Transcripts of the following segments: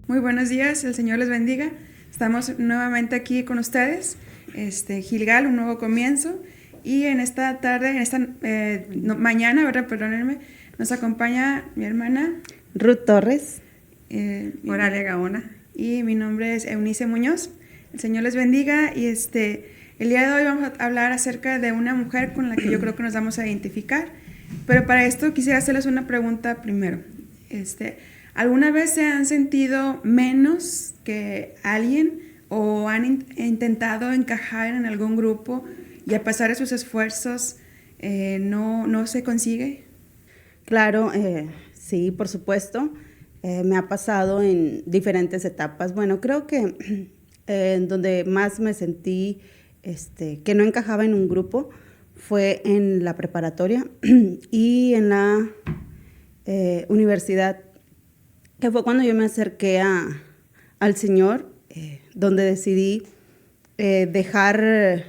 Muy buenos días, el Señor les bendiga. Estamos nuevamente aquí con ustedes, Gilgal, un nuevo comienzo. Y en esta tarde, mañana, ¿verdad? Perdónenme, nos acompaña mi hermana Ruth Torres. Moralia Gaona. Y mi nombre es Eunice Muñoz. El Señor les bendiga. Y el día de hoy vamos a hablar acerca de una mujer con la que yo creo que nos vamos a identificar. Pero para esto quisiera hacerles una pregunta primero. ¿Alguna vez se han sentido menos que alguien o han intentado encajar en algún grupo y a pesar de sus esfuerzos no se consigue? Claro, sí, por supuesto. Me ha pasado en diferentes etapas. Bueno, creo que en donde más me sentí que no encajaba en un grupo fue en la preparatoria y en la universidad, que fue cuando yo me acerqué al Señor, donde decidí dejar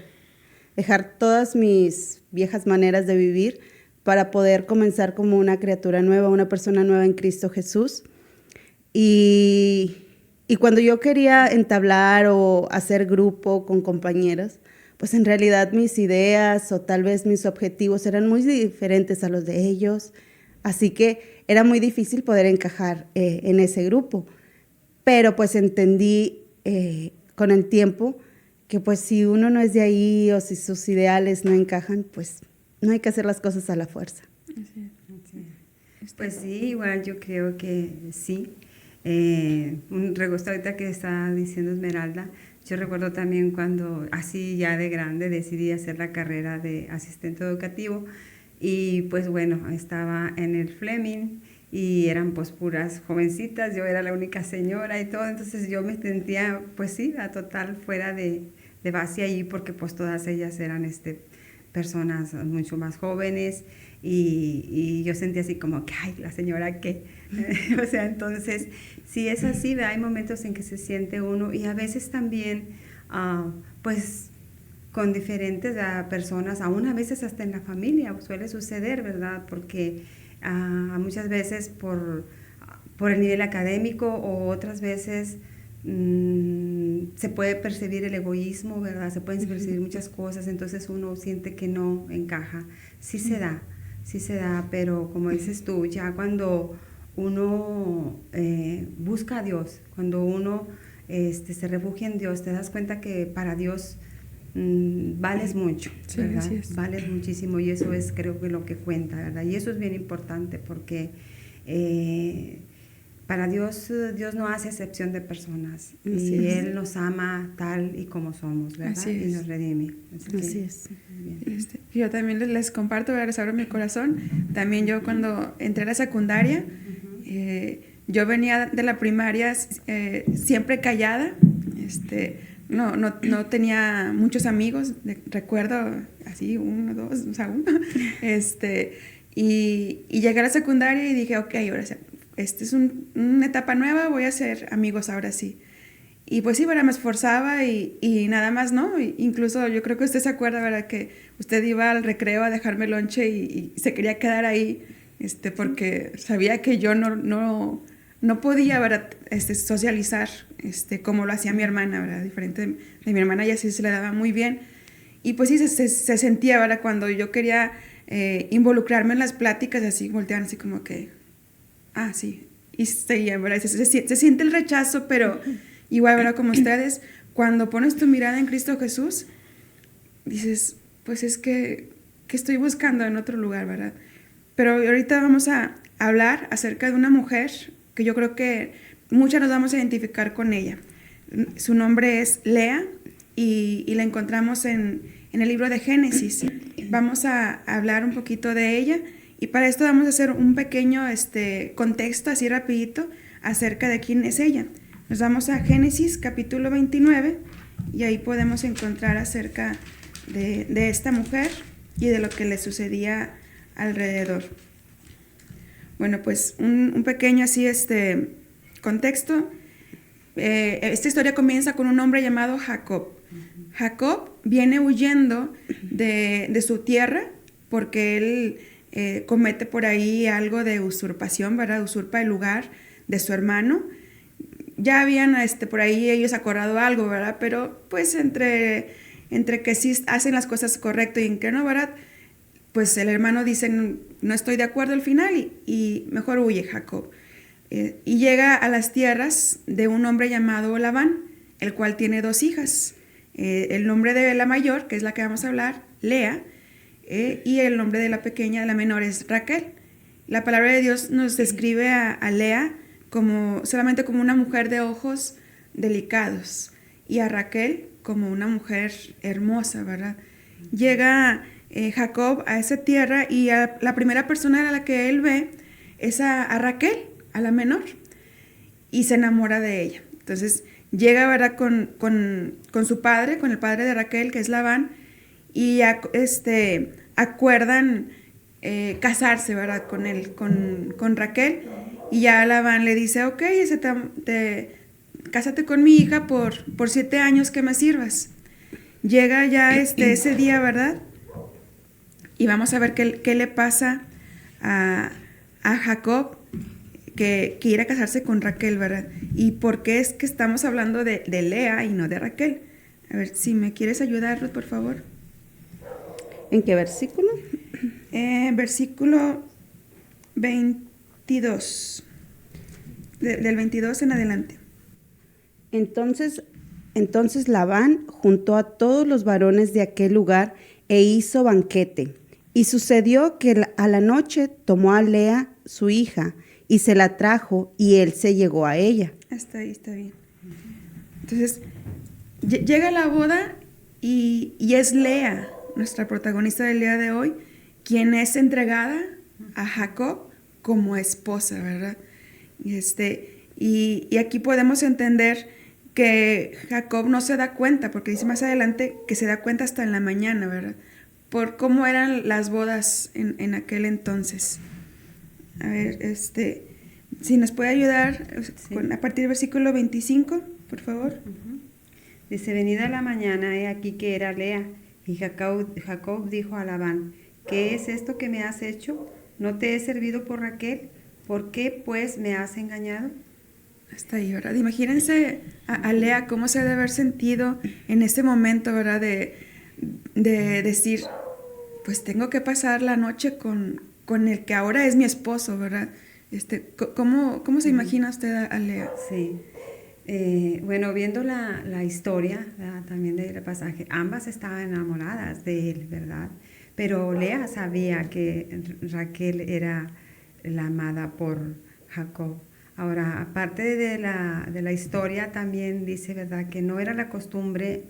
todas mis viejas maneras de vivir para poder comenzar como una criatura nueva, una persona nueva en Cristo Jesús. Y cuando yo quería entablar o hacer grupo con compañeros, pues en realidad mis ideas o tal vez mis objetivos eran muy diferentes a los de ellos. Así que era muy difícil poder encajar en ese grupo. Pero pues entendí con el tiempo que pues si uno no es de ahí o si sus ideales no encajan, pues no hay que hacer las cosas a la fuerza. Así es. Pues sí, igual yo creo que sí. Un regusto ahorita que está diciendo Esmeralda, yo recuerdo también cuando así ya de grande decidí hacer la carrera de asistente educativo y pues bueno, estaba en el Fleming y eran pues puras jovencitas, yo era la única señora y todo, entonces yo me sentía pues sí, a total fuera de base allí porque pues todas ellas eran personas mucho más jóvenes y yo sentía así como que, ay, la señora que, o sea, entonces, sí es así, hay momentos en que se siente uno y a veces también, pues, con diferentes personas, aún a veces hasta en la familia suele suceder, ¿verdad? Porque muchas veces por el nivel académico o otras veces se puede percibir el egoísmo, ¿verdad? Se pueden percibir muchas cosas, entonces uno siente que no encaja. Sí se da, pero como dices tú, ya cuando uno busca a Dios, cuando uno se refugia en Dios, te das cuenta que para Dios vales mucho, ¿verdad? Sí, vales muchísimo y eso es creo que lo que cuenta, ¿verdad? Y eso es bien importante porque para Dios no hace excepción de personas y Él nos ama tal y como somos, ¿verdad? Y nos redime. Así es. Yo también les comparto, les abro mi corazón. También yo cuando entré a la secundaria, yo venía de la primaria siempre callada, no tenía muchos amigos, recuerdo así, uno, dos, o sea, uno. Y llegué a la secundaria y dije, ok, ahora sí. Es una etapa nueva, voy a hacer amigos ahora sí. Y pues sí, ¿verdad? Me esforzaba y nada más, ¿no? Incluso yo creo que usted se acuerda, ¿verdad? Que usted iba al recreo a dejarme lonche y se quería quedar ahí, porque sabía que yo no podía, ¿verdad? Socializar, como lo hacía mi hermana, ¿verdad? Diferente de mi hermana, ella sí se le daba muy bien. Y pues sí, se sentía, ¿verdad? Cuando yo quería involucrarme en las pláticas, así volteaban así como que... sí, y seguían, ¿verdad? Se siente el rechazo, pero igual, ¿verdad? Como ustedes, cuando pones tu mirada en Cristo Jesús, dices, pues es que estoy buscando en otro lugar, ¿verdad? Pero ahorita vamos a hablar acerca de una mujer que yo creo que muchas nos vamos a identificar con ella. Su nombre es Lea y la encontramos en el libro de Génesis. Vamos a hablar un poquito de ella. Y para esto vamos a hacer un pequeño contexto así rapidito acerca de quién es ella. Nos vamos a Génesis capítulo 29 y ahí podemos encontrar acerca de esta mujer y de lo que le sucedía alrededor. Bueno, pues un pequeño así contexto. Esta historia comienza con un hombre llamado Jacob. Jacob viene huyendo de su tierra porque él... comete por ahí algo de usurpación, ¿verdad? Usurpa el lugar de su hermano. ya habían por ahí ellos acordado algo, ¿verdad? Pero pues entre que sí hacen las cosas correcto y en que no, ¿verdad? Pues el hermano dice, no estoy de acuerdo al final y mejor huye Jacob. Y llega a las tierras de un hombre llamado Labán, el cual tiene 2 hijas. El nombre de la mayor, que es la que vamos a hablar, Lea, y el nombre de la pequeña, de la menor, es Raquel. La palabra de Dios nos describe a Lea solamente como una mujer de ojos delicados y a Raquel como una mujer hermosa, ¿verdad? Llega Jacob a esa tierra y la primera persona a la que él ve es a Raquel, a la menor, y se enamora de ella. Entonces llega, ¿verdad?, con su padre, con el padre de Raquel, que es Labán, y acuerdan casarse, ¿verdad?, con Raquel, y ya Labán le dice, ok, cásate con mi hija por 7 años que me sirvas. Llega ya ese día, ¿verdad? Y vamos a ver qué le pasa a Jacob, que quiere casarse con Raquel, ¿verdad? Y por qué es que estamos hablando de Lea y no de Raquel. A ver, si me quieres ayudar, Ruth, por favor. ¿En qué versículo? Versículo 22. Del 22 en adelante. Entonces Labán juntó a todos los varones de aquel lugar e hizo banquete. Y sucedió que a la noche tomó a Lea, su hija, y se la trajo, y él se llegó a ella. Hasta ahí está bien. Entonces, llega la boda y es Lea, nuestra protagonista del día de hoy, quien es entregada a Jacob como esposa, ¿verdad? Y aquí podemos entender que Jacob no se da cuenta, porque dice más adelante que se da cuenta hasta en la mañana, ¿verdad? Por cómo eran las bodas en aquel entonces. A ver, si nos puede ayudar a partir del versículo 25, por favor. Dice, venida la mañana, he aquí que era Lea, y Jacob dijo a Labán, ¿qué es esto que me has hecho? ¿No te he servido por Raquel? ¿Por qué, pues, me has engañado? Hasta ahí, ¿verdad? Imagínense a Lea cómo se debe haber sentido en ese momento, ¿verdad? De decir, pues tengo que pasar la noche con el que ahora es mi esposo, ¿verdad? ¿Cómo se imagina usted a Lea? Sí. Bueno, viendo la historia, ¿verdad?, también del pasaje, ambas estaban enamoradas de él, ¿verdad? Pero Lea sabía que Raquel era la amada por Jacob. Ahora, aparte de la historia, también dice, ¿verdad?, que no era la costumbre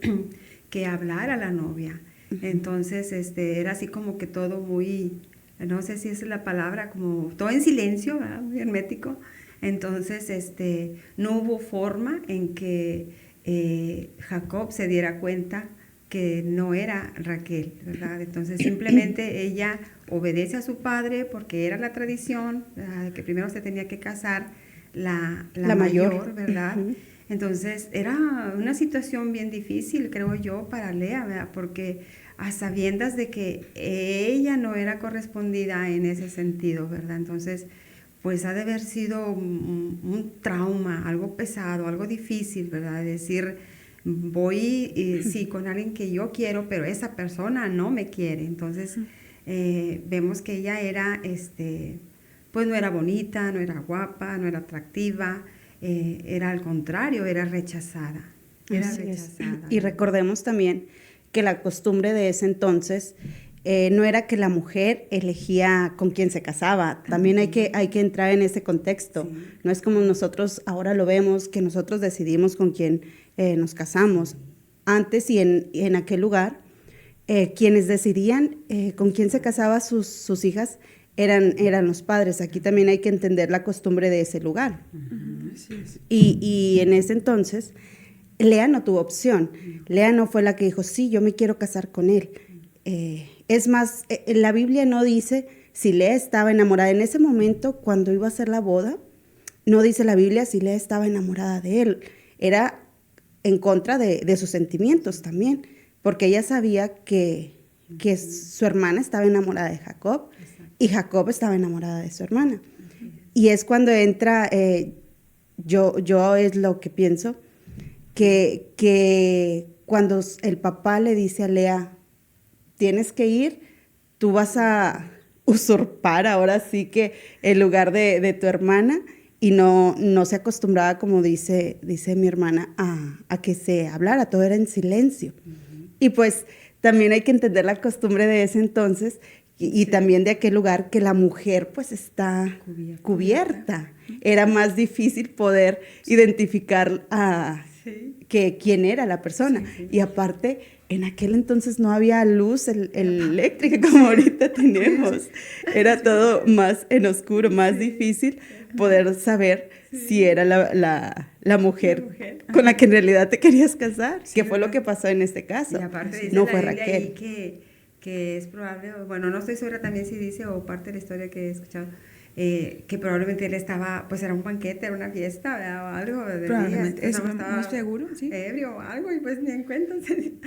que hablara la novia. Entonces, era así como que todo muy, no sé si esa es la palabra, como todo en silencio, ¿verdad?, muy hermético. Entonces, no hubo forma en que Jacob se diera cuenta que no era Raquel, ¿verdad? Entonces, simplemente ella obedece a su padre porque era la tradición, ¿verdad?, que primero se tenía que casar la mayor, ¿verdad? Entonces, era una situación bien difícil, creo yo, para Lea, ¿verdad?, porque a sabiendas de que ella no era correspondida en ese sentido, ¿verdad? Entonces, pues ha de haber sido un trauma, algo pesado, algo difícil, ¿verdad? Decir, voy, sí, con alguien que yo quiero, pero esa persona no me quiere. Entonces, vemos que ella era, pues no era bonita, no era guapa, no era atractiva, era al contrario, era rechazada. Era rechazada. Y recordemos también que la costumbre de ese entonces no era que la mujer elegía con quién se casaba, también hay que entrar en ese contexto. Sí. No es como nosotros ahora lo vemos, que nosotros decidimos con quién nos casamos. Antes y en aquel lugar, quienes decidían con quién se casaba sus hijas eran los padres. Aquí también hay que entender la costumbre de ese lugar. Así es. Y en ese entonces, Lea no tuvo opción. Lea no fue la que dijo, sí, yo me quiero casar con él. Es más, la Biblia no dice si Lea estaba enamorada. En ese momento, cuando iba a hacer la boda, no dice la Biblia si Lea estaba enamorada de él. Era en contra de sus sentimientos también, porque ella sabía que su hermana estaba enamorada de Jacob. Exacto. Y Jacob estaba enamorada de su hermana. Y es cuando entra yo es lo que pienso, que cuando el papá le dice a Lea, tienes que ir, tú vas a usurpar ahora sí que el lugar de tu hermana, y no se acostumbraba, como dice mi hermana, a que se hablara, todo era en silencio. Y pues también hay que entender la costumbre de ese entonces y también de aquel lugar, que la mujer pues está cubierta. Era más difícil poder identificar que quién era la persona. Y aparte, en aquel entonces no había luz eléctrica como ahorita tenemos. Era todo más en oscuro, más difícil poder saber si era la mujer con la que en realidad te querías casar, que fue lo que pasó en este caso. Y aparte dice no la fue Biblia Raquel. ahí que es probable, bueno, no estoy segura también si dice, o parte de la historia que he escuchado, que probablemente él estaba, pues era un banquete, era una fiesta, ¿verdad? O algo. Probablemente, es muy seguro, sí. Ebrio o algo, y pues ni en cuenta.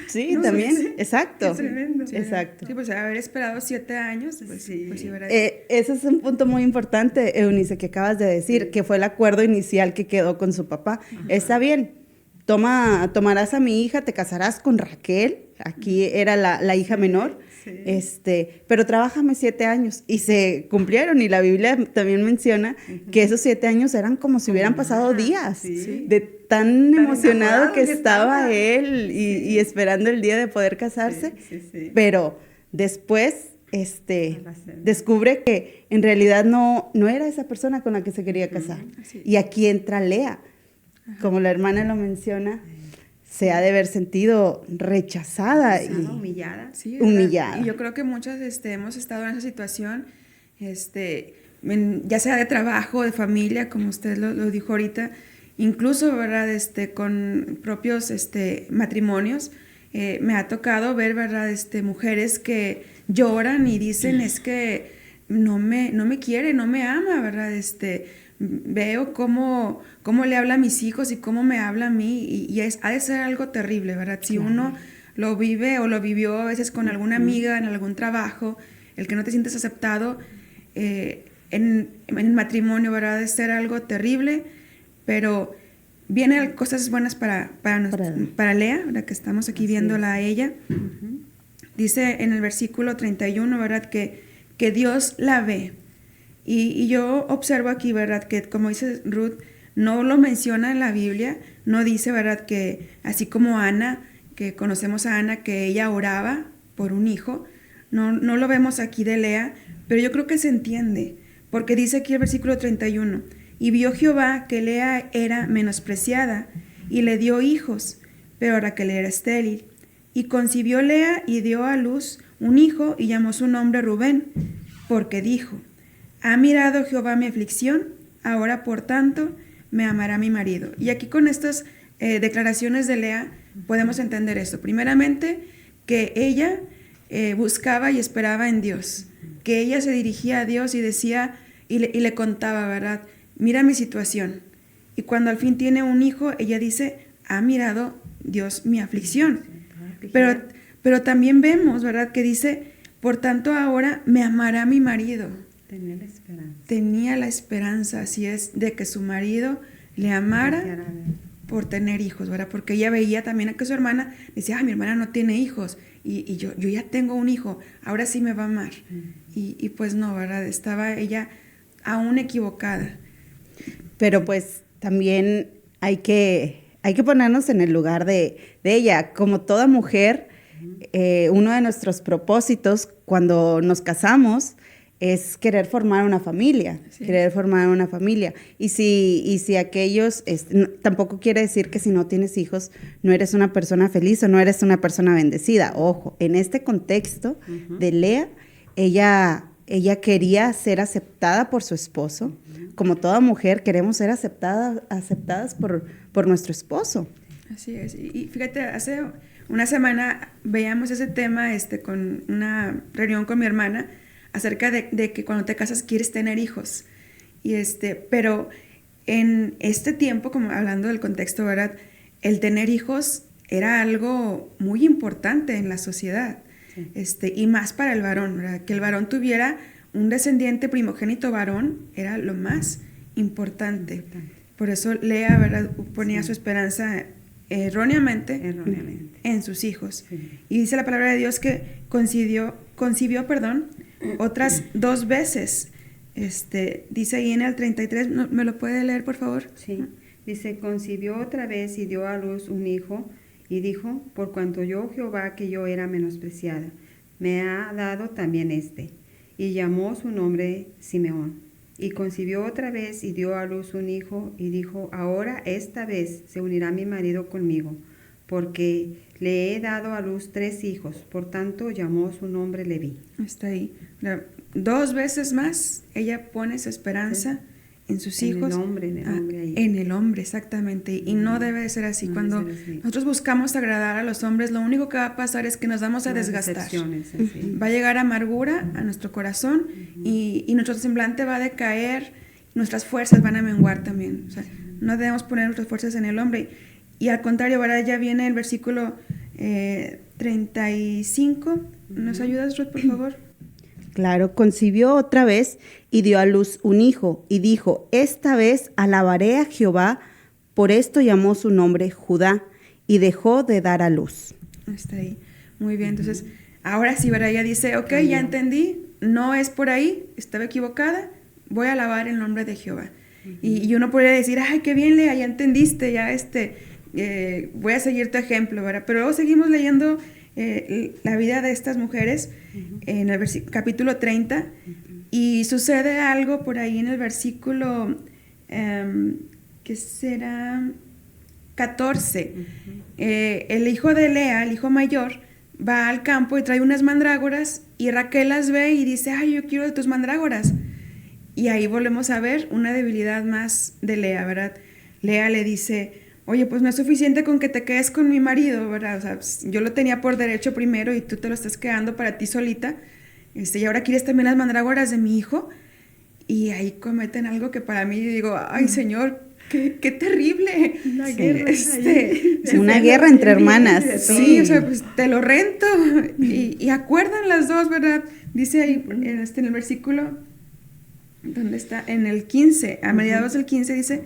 Sí, no también, sé. exacto. Es tremendo. Exacto. Sí, pues haber esperado 7 años, pues sí, ¿verdad? Ese es un punto muy importante, Eunice, que acabas de decir, que fue el acuerdo inicial que quedó con su papá. Está bien, tomarás a mi hija, te casarás con Raquel, aquí era la hija menor, pero trabájame 7 años, y se cumplieron, y la Biblia también menciona que esos 7 años eran como si hubieran pasado días, de tan emocionado que estaba él y esperando el día de poder casarse, pero después descubre que en realidad no era esa persona con la que se quería casar. Y aquí entra Lea, como la hermana lo menciona, se ha de haber sentido rechazada y humillada. Sí, humillada. Y yo creo que muchas hemos estado en esa situación, ya sea de trabajo, de familia, como usted lo dijo ahorita, incluso, ¿verdad? Con propios matrimonios. Me ha tocado ver, ¿verdad? Mujeres que lloran y dicen, es que no me quiere, no me ama, ¿verdad? Veo cómo le habla a mis hijos y cómo me habla a mí, y ha de ser algo terrible, ¿verdad? Si uno lo vive o lo vivió a veces con alguna amiga en algún trabajo, el que no te sientes aceptado en el matrimonio, ¿verdad? Ha de ser algo terrible, pero vienen cosas buenas para Lea, ¿verdad? Que estamos aquí viéndola a ella. Dice en el versículo 31, ¿verdad? Que Dios la ve. Y yo observo aquí, ¿verdad? Que como dice Ruth, no lo menciona en la Biblia, no dice, ¿verdad? Que así como Ana, que conocemos a Ana, que ella oraba por un hijo, no lo vemos aquí de Lea, pero yo creo que se entiende, porque dice aquí el versículo 31, y vio Jehová que Lea era menospreciada, y le dio hijos, pero Raquel era estéril. Y concibió Lea y dio a luz un hijo, y llamó su nombre Rubén, porque dijo, ha mirado Jehová mi aflicción, ahora por tanto me amará mi marido. Y aquí con estas declaraciones de Lea podemos entender esto. Primeramente, que ella buscaba y esperaba en Dios, que ella se dirigía a Dios y decía, y le contaba, ¿verdad? Mira mi situación. Y cuando al fin tiene un hijo, ella dice, ha mirado Dios mi aflicción. Pero también vemos, ¿verdad? Que dice, por tanto ahora me amará mi marido. Tenía la esperanza, así es, de que su marido le amara por tener hijos, ¿verdad? Porque ella veía también a que su hermana decía, mi hermana no tiene hijos, y yo ya tengo un hijo, ahora sí me va a amar. Y pues no, ¿verdad? Estaba ella aún equivocada. Pero pues también hay que ponernos en el lugar de ella. Como toda mujer, uno de nuestros propósitos cuando nos casamos es querer formar una familia, Y si aquellos, tampoco quiere decir que si no tienes hijos no eres una persona feliz o no eres una persona bendecida. Ojo, en este contexto de Lea, ella quería ser aceptada por su esposo. Como toda mujer queremos ser aceptadas por nuestro esposo. Así es. Y fíjate, hace una semana veíamos ese tema con una reunión con mi hermana, acerca de que cuando te casas quieres tener hijos. Pero en este tiempo, como hablando del contexto, ¿verdad? El tener hijos era algo muy importante en la sociedad. Y más para el varón, ¿verdad? Que el varón tuviera un descendiente primogénito varón era lo más importante. Por eso Lea, ¿verdad?, ponía su esperanza erróneamente en sus hijos. Sí. Y dice la palabra de Dios que concibió, otras 2 veces. Dice ahí en el 33, ¿me lo puede leer, por favor? Sí, dice, concibió otra vez y dio a luz un hijo, y dijo, por cuanto yo Jehová que yo era menospreciada, me ha dado también y llamó su nombre Simeón. Y concibió otra vez y dio a luz un hijo, y dijo, ahora esta vez se unirá mi marido conmigo, porque le he dado a luz 3 hijos, por tanto llamó su nombre Leví. Está ahí. 2 veces más ella pone su esperanza en sus hijos. En el hombre ahí. En el hombre, exactamente. Y no debe de ser así. No Cuando debe ser así. nosotros buscamos agradar a los hombres, lo único que va a pasar es que nos vamos a Las desgastar. decepciones, así. Va a llegar amargura a nuestro corazón y nuestro semblante va a decaer, nuestras fuerzas van a menguar también. O sea, no debemos poner nuestras fuerzas en el hombre. Y al contrario, ahora ya viene el versículo 35. ¿Nos ayudas, Ruth, por favor? Claro, concibió otra vez y dio a luz un hijo, y dijo, esta vez alabaré a Jehová, por esto llamó su nombre Judá, y dejó de dar a luz. Está ahí. Muy bien, entonces, ahora sí, ¿verdad? Ella dice, ok, ya entendí, no es por ahí, estaba equivocada, voy a alabar el nombre de Jehová. Y uno podría decir, ay, qué bien, Lea, ya entendiste, ya voy a seguir tu ejemplo, ¿verdad? Pero luego seguimos leyendo la vida de estas mujeres en el capítulo 30 y sucede algo por ahí en el versículo, ¿qué será? 14. El hijo de Lea, el hijo mayor, va al campo y trae unas mandrágoras y Raquel las ve y dice, ay, yo quiero de tus mandrágoras. Y ahí volvemos a ver una debilidad más de Lea, ¿verdad? Lea le dice, oye, pues no es suficiente con que te quedes con mi marido, ¿verdad? O sea, yo lo tenía por derecho primero y tú te lo estás quedando para ti solita. Y ahora quieres también las mandrágoras de mi hijo. Y ahí cometen algo que para mí digo, ay, Señor, qué terrible. Una guerra. Una guerra entre hermanas. Sí, o sea, pues te lo rento. Y acuerdan las dos, ¿verdad? Dice ahí en el versículo, ¿dónde está? En el 15, a mediados del 15 dice,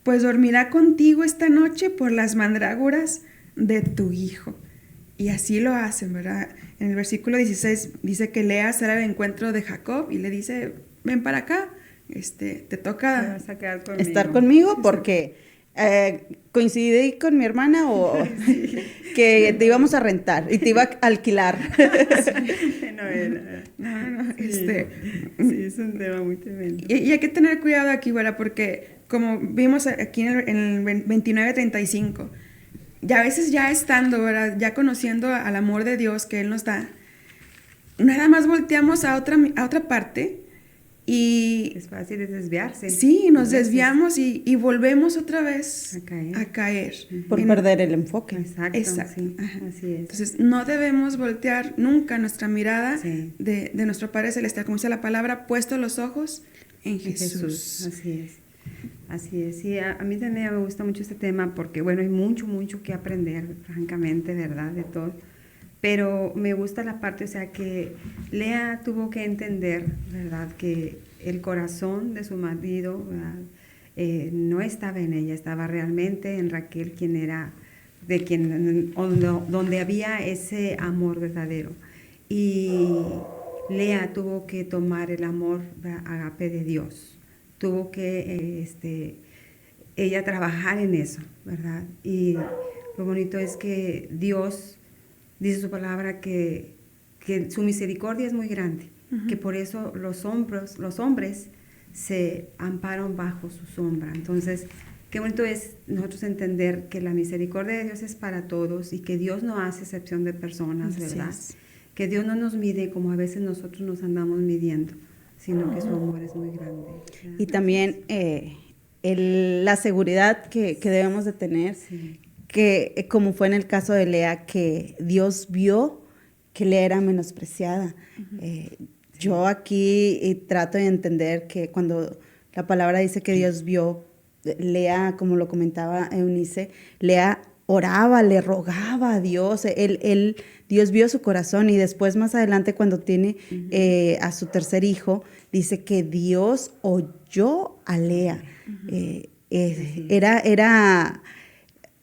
pues dormirá contigo esta noche por las mandrágoras de tu hijo. Y así lo hacen, ¿verdad? En el versículo 16 dice que Lea sale al encuentro de Jacob y le dice, ven para acá, te toca estar conmigo porque coincidí con mi hermana o que te íbamos a rentar y te iba a alquilar. No, sí, es un tema muy tremendo. Y hay que tener cuidado aquí, ¿verdad? Porque como vimos aquí en el 29:35, ya a veces ya estando, ¿verdad? Ya conociendo al amor de Dios que Él nos da, nada más volteamos a otra parte y... Es fácil desviarse. Sí, nos desviamos y volvemos otra vez a caer. Por perder el enfoque. Exacto. Sí, así es. Entonces, no debemos voltear nunca nuestra mirada de nuestro Padre Celestial, como dice la palabra, puesto los ojos en Jesús. Así es. Así es. Sí, a mí también me gusta mucho este tema porque, bueno, hay mucho que aprender, francamente, ¿verdad? De todo. Pero me gusta la parte, o sea, que Lea tuvo que entender, ¿verdad? Que el corazón de su marido, no estaba en ella, estaba realmente en Raquel, quien era, donde había ese amor verdadero. Y Lea tuvo que tomar el amor agape de Dios. Tuvo que ella trabajar en eso, ¿verdad? Y lo bonito es que Dios dice su palabra que su misericordia es muy grande, que por eso los hombres se amparan bajo su sombra. Entonces, qué bonito es nosotros entender que la misericordia de Dios es para todos y que Dios no hace excepción de personas, ¿verdad? Que Dios no nos mide como a veces nosotros nos andamos midiendo, sino que su amor es muy grande, ¿verdad? Y también la seguridad que debemos de tener, que como fue en el caso de Lea, que Dios vio que Lea era menospreciada. Yo aquí trato de entender que cuando la palabra dice que Dios vio, Lea, como lo comentaba Eunice, Lea oraba, le rogaba a Dios, Dios vio su corazón y después más adelante cuando tiene a su tercer hijo, dice que Dios oyó a Lea.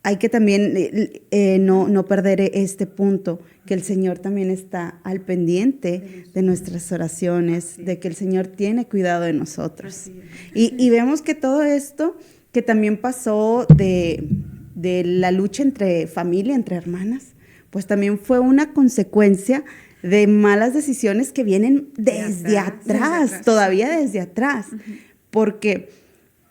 Hay que también no perder este punto, que el Señor también está al pendiente de nuestras oraciones, de que el Señor tiene cuidado de nosotros. Y vemos que todo esto que también pasó de la lucha entre familia, entre hermanas, pues también fue una consecuencia de malas decisiones que vienen desde atrás, todavía desde atrás, porque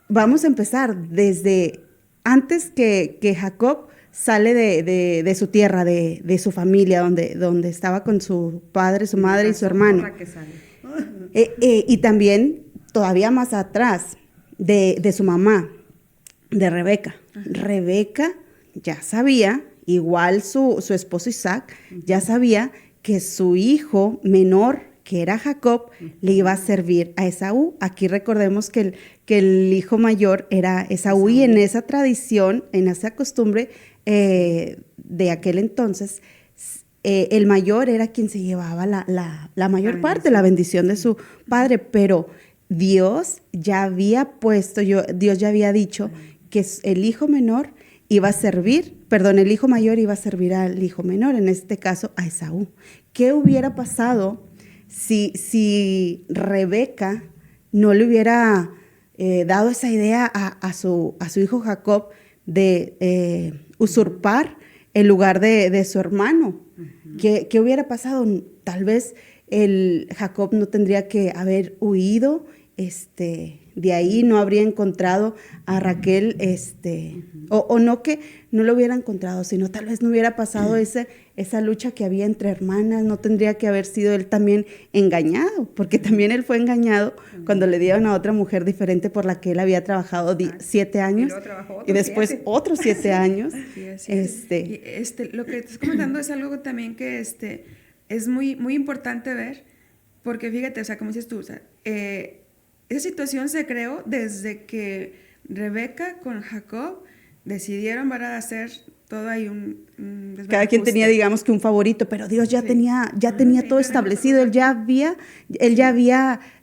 vamos a empezar desde antes que Jacob sale de su tierra, de su familia, donde estaba con su padre, su madre y su hermano. Y también, todavía más atrás, de su mamá, de Rebeca. Rebeca ya sabía, igual su esposo Isaac, ya sabía que su hijo menor, que era Jacob, le iba a servir a Esaú. Aquí recordemos que el hijo mayor era Esaú, y en esa tradición, en esa costumbre de aquel entonces, el mayor era quien se llevaba la mayor parte, la bendición de su padre, pero Dios ya había Dios ya había dicho que el hijo menor iba a servir, el hijo mayor iba a servir al hijo menor, en este caso a Esaú. ¿Qué hubiera pasado si Rebeca no le hubiera dado esa idea a su hijo Jacob de usurpar el lugar de su hermano? ¿Qué hubiera pasado? Tal vez Jacob no tendría que haber huido, de ahí no habría encontrado a Raquel, o no que no lo hubiera encontrado, sino tal vez no hubiera pasado esa lucha que había entre hermanas, no tendría que haber sido él también engañado, porque también él fue engañado cuando le dieron a otra mujer diferente por la que él había trabajado 7 años, y después otros 7 años. Sí, así es. Y lo que estás comentando es algo también que es muy, muy importante ver, porque fíjate, o sea, como dices tú, o sea, esa situación se creó desde que Rebeca con Jacob decidieron, ¿verdad?, hacer todo ahí cada quien tenía, digamos, que un favorito, pero Dios ya tenía todo establecido. Él ya había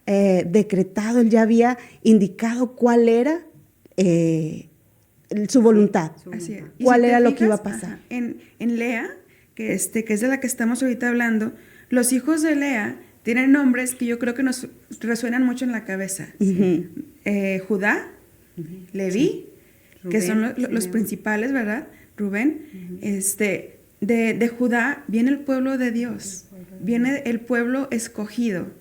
decretado, él ya había indicado cuál era su voluntad. Así es. ¿Cuál era lo que iba a pasar? En Lea, que es de la que estamos ahorita hablando, los hijos de Lea tienen nombres que yo creo que nos resuenan mucho en la cabeza. Judá, Leví, Rubén, que son los principales, ¿verdad? Rubén. De Judá viene el pueblo de Dios, viene el pueblo escogido.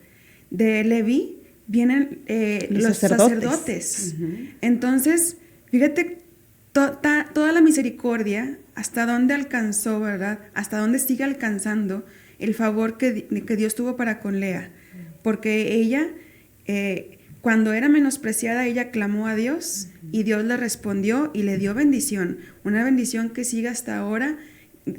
De Leví vienen los sacerdotes. Entonces, fíjate toda la misericordia, hasta dónde alcanzó, ¿verdad? Hasta dónde sigue alcanzando el favor que Dios tuvo para con Lea, porque ella, cuando era menospreciada, ella clamó a Dios y Dios le respondió y le dio bendición, una bendición que sigue hasta ahora,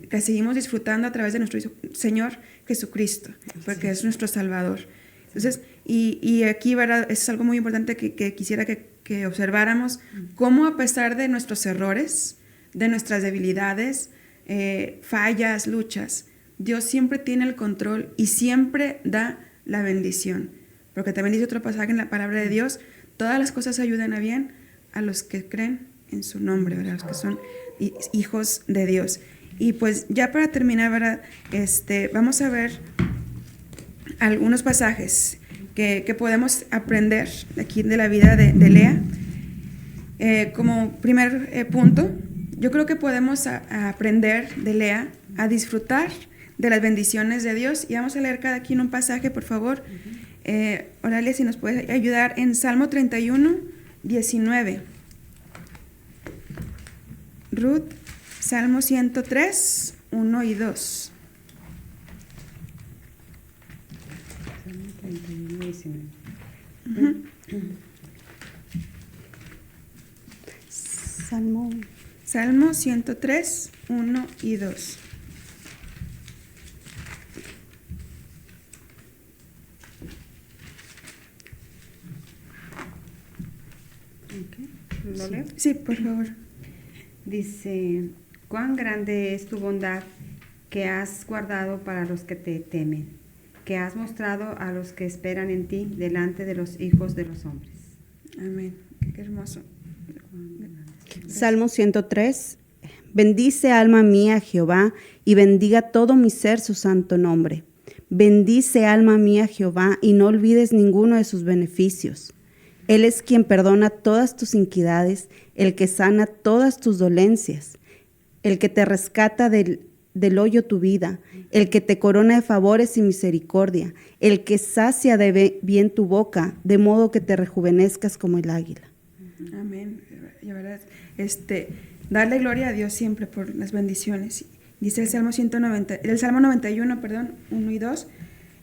que seguimos disfrutando a través de nuestro Señor Jesucristo, porque es nuestro Salvador. Entonces, y aquí, ¿verdad?, es algo muy importante que quisiera que observáramos, cómo a pesar de nuestros errores, de nuestras debilidades, fallas, luchas, Dios siempre tiene el control y siempre da la bendición. Porque también dice otro pasaje en la palabra de Dios, todas las cosas ayudan a bien a los que creen en su nombre, ¿verdad?, los que son hijos de Dios. Y pues ya para terminar, ¿verdad?, vamos a ver algunos pasajes que podemos aprender aquí de la vida de Lea. Como primer punto, yo creo que podemos aprender de Lea a disfrutar de las bendiciones de Dios, y vamos a leer cada quien un pasaje, por favor. Oralia, si nos puedes ayudar en Salmo 31, 19. Ruth, Salmo 103, 1 y 2. Salmo 31, 19. Salmo 103, 1 y 2. ¿Lo leo? Sí, por favor. Dice, cuán grande es tu bondad que has guardado para los que te temen, que has mostrado a los que esperan en ti delante de los hijos de los hombres. Amén. Qué hermoso. Salmo 103. Bendice alma mía a Jehová, y bendiga todo mi ser su santo nombre. Bendice alma mía a Jehová, y no olvides ninguno de sus beneficios. Él es quien perdona todas tus iniquidades, el que sana todas tus dolencias, el que te rescata del hoyo tu vida, el que te corona de favores y misericordia, el que sacia de bien tu boca, de modo que te rejuvenezcas como el águila. Amén. La verdad, darle gloria a Dios siempre por las bendiciones. Dice el Salmo 91, 1 y 2,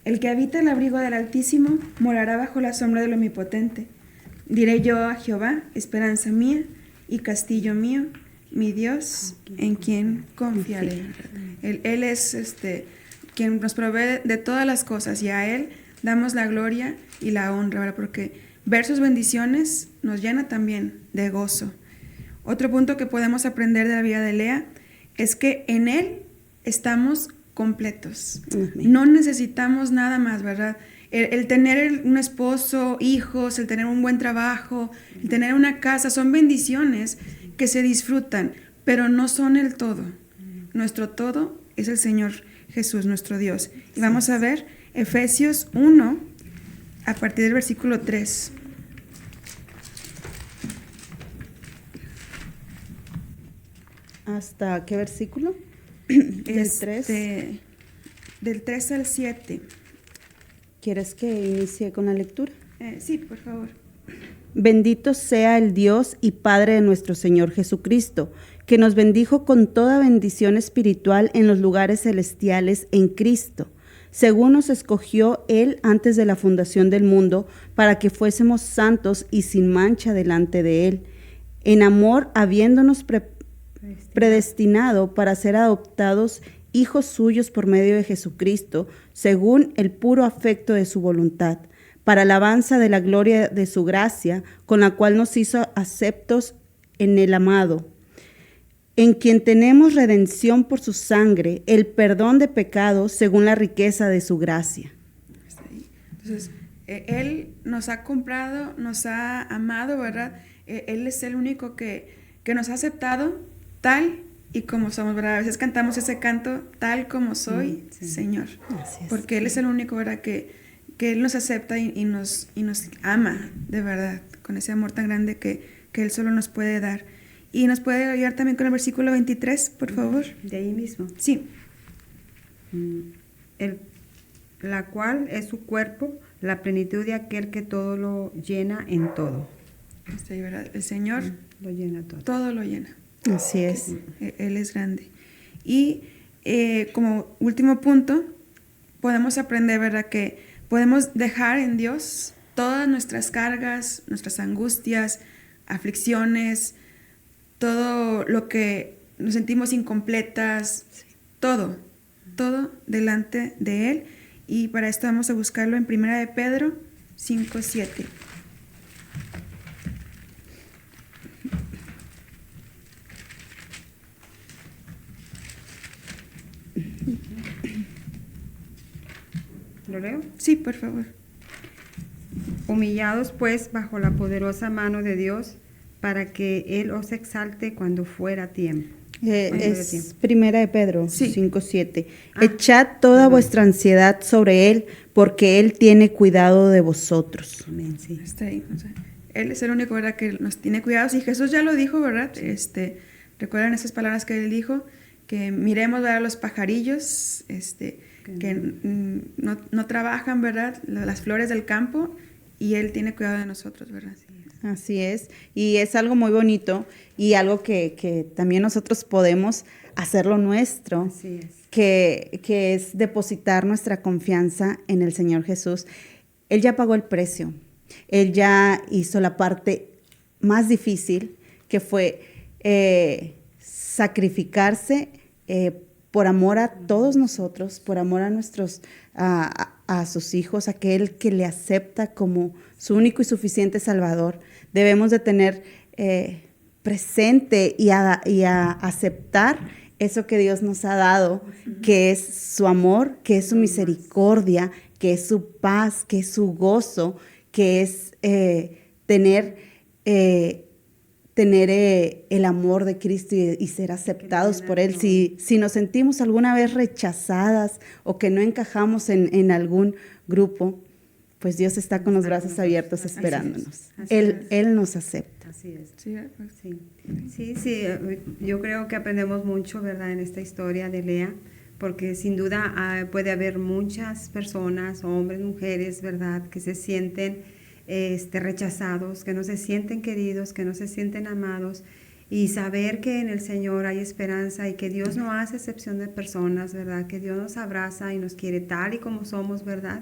el que habita el abrigo del Altísimo morará bajo la sombra del Omnipotente. Diré yo a Jehová, esperanza mía y castillo mío, mi Dios, en quien confiaré. Él es quien nos provee de todas las cosas, y a Él damos la gloria y la honra, ¿verdad? Porque ver sus bendiciones nos llena también de gozo. Otro punto que podemos aprender de la vida de Lea es que en Él estamos completos. Amén. No necesitamos nada más, ¿verdad? El tener un esposo, hijos, el tener un buen trabajo, el tener una casa, son bendiciones que se disfrutan, pero no son el todo. Nuestro todo es el Señor Jesús, nuestro Dios. Y vamos a ver Efesios 1, a partir del versículo 3. ¿Hasta qué versículo? Del 3. Del 3 al 7. ¿Quieres que inicie con la lectura? Sí, por favor. Bendito sea el Dios y Padre de nuestro Señor Jesucristo, que nos bendijo con toda bendición espiritual en los lugares celestiales en Cristo, según nos escogió Él antes de la fundación del mundo, para que fuésemos santos y sin mancha delante de Él, en amor habiéndonos predestinado para ser adoptados hijos suyos por medio de Jesucristo, según el puro afecto de su voluntad, para alabanza de la gloria de su gracia, con la cual nos hizo aceptos en el amado, en quien tenemos redención por su sangre, el perdón de pecados según la riqueza de su gracia. Entonces, Él nos ha comprado, nos ha amado, ¿verdad? Él es el único que nos ha aceptado tal y como somos, ¿verdad? A veces cantamos ese canto, tal como soy, sí. Señor. Así es. Porque Él es el único, ¿verdad? Que Él nos acepta y nos ama, de verdad, con ese amor tan grande que Él solo nos puede dar. Y nos puede ayudar también con el versículo 23, por favor. De ahí mismo. Sí. La cual es su cuerpo, la plenitud de aquel que todo lo llena en todo. Sí, ¿verdad? El Señor Lo llena todo. todo lo llena. Así es. Él es grande. Y como último punto, podemos aprender, ¿verdad?, que podemos dejar en Dios todas nuestras cargas, nuestras angustias, aflicciones, todo lo que nos sentimos incompletas, todo delante de Él. Y para esto vamos a buscarlo en 1 de Pedro 5:7. ¿Lo leo? Sí, por favor. Humillados pues bajo la poderosa mano de Dios, para que Él os exalte cuando fuera tiempo. Es 1 de Pedro Sí. 5:7. Echad toda vuestra ansiedad sobre Él, porque Él tiene cuidado de vosotros. Amén, sí. Está ahí, o sea, Él es el único, ¿verdad?, que nos tiene cuidados. Y Jesús ya lo dijo, ¿verdad? ¿Recuerdan esas palabras que Él dijo? Que miremos, ¿verdad?, los pajarillos, que no trabajan, ¿verdad?, las flores del campo, y Él tiene cuidado de nosotros, ¿verdad? Así es, y es algo muy bonito y algo que también nosotros podemos hacerlo nuestro, Así es. que es depositar nuestra confianza en el Señor Jesús. Él ya pagó el precio, Él ya hizo la parte más difícil, que fue sacrificarse por amor a todos nosotros, por amor a a sus hijos, aquel que le acepta como su único y suficiente Salvador. Debemos de tener presente y a aceptar eso que Dios nos ha dado, que es su amor, que es su misericordia, que es su paz, que es su gozo, que es tener tener el amor de Cristo y ser aceptados por Él. Si nos sentimos alguna vez rechazadas o que no encajamos en algún grupo, pues Dios está con los brazos abiertos esperándonos. Él nos acepta. Así es. Sí, pues, Sí, yo creo que aprendemos mucho, ¿verdad?, en esta historia de Lea, porque sin duda puede haber muchas personas, hombres, mujeres, ¿verdad?, que se sienten rechazados, que no se sienten queridos, que no se sienten amados, y saber que en el Señor hay esperanza y que Dios no hace excepción de personas, ¿verdad?, que Dios nos abraza y nos quiere tal y como somos, ¿verdad?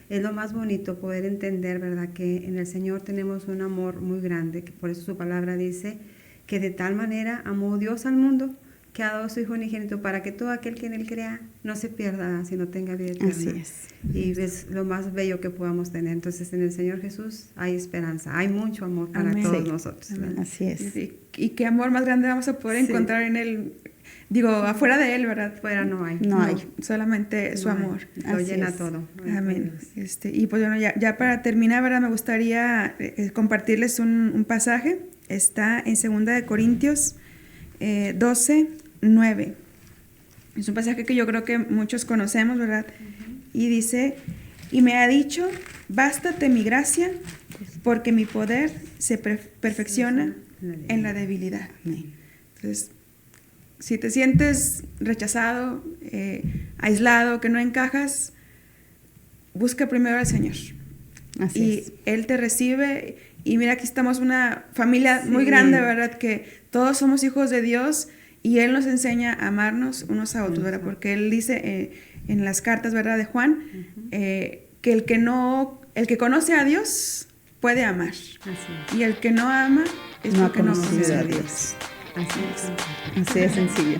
Es lo más bonito poder entender, ¿verdad?, que en el Señor tenemos un amor muy grande, que por eso su palabra dice que de tal manera amó Dios al mundo que ha dado a su Hijo unigénito para que todo aquel que en Él crea no se pierda, sino tenga vida eterna. Así es. Y es lo más bello que podamos tener. Entonces, en el Señor Jesús hay esperanza, hay mucho amor para Amén. todos Sí. nosotros. ¿verdad? Así es. Y qué amor más grande vamos a poder Sí. encontrar en Él. Digo, afuera de Él, ¿verdad? Fuera no hay. No hay. Solamente su No hay. amor. Lo Así llena es. todo. Amén. Y pues bueno, ya para terminar, ¿verdad? Me gustaría compartirles un pasaje. Está en 2 Corintios 12:9. Es un pasaje que yo creo que muchos conocemos, ¿verdad? Y dice, y me ha dicho, bástate mi gracia, porque mi poder se perfecciona en la debilidad. Amén. Entonces, si te sientes rechazado, aislado, que no encajas, busca primero al Señor. Así Y es. Él te recibe. Y mira, aquí estamos una familia Sí. muy grande, ¿verdad? Que todos somos hijos de Dios y Él nos enseña a amarnos unos a otros, ¿verdad? Porque Él dice en las cartas, ¿verdad?, de Juan, que el que conoce a Dios puede amar. Así Y el que no ama es No ha porque no conocido conoce a a Dios. Dios. Así es. Así de sencillo.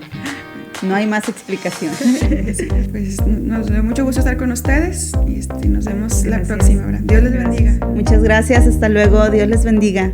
No hay más explicación. Sí, pues nos da mucho gusto estar con ustedes y nos vemos la Gracias. próxima, ¿verdad? Dios les bendiga. Muchas gracias. Hasta luego. Dios les bendiga.